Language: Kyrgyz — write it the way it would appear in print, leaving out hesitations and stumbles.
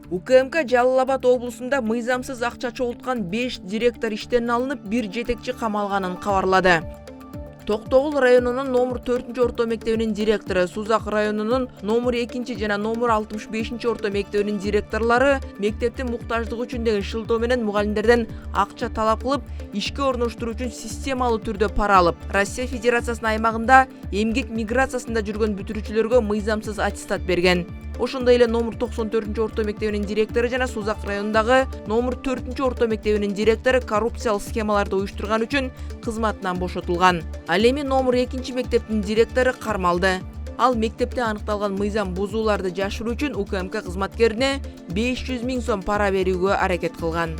УКМК Жалал Абад облусунда мыйзамсыз акча чогулткан 5 директор иштен алынып, 1 жетекчи камалганын кабарлады. Токтогул районунун номер 4 орто мектебинин директору, Сузак районунун номер 2 жана номер 65 орто мектебинин директорлору мектептин муктаждыгы үчүн деген шылтоо менен мугалимдерден акча талап кылып, ишке орноштуруу үчүн системалуу түрдө пара алып, Россия Федерациясынын аймагында эмгек миграциясында жүргөн бүтүрүүчүлөргө мыйзамсыз аттестат берген. Ошондой эле номер 94 орто мектебинин директору жана Сузак районундагы номер 4 орто мектебинин директору коррупциялык схемаларды уюштурган үчүн кызматынан бошотулган. Ал эми номер 2 мектептин директору кармалды. Ал мектепте аныкталган мыйзам бузууларды жашыруу үчүн УКМК кызматкерине 500 000 сом пара берүүгө аракет кылган.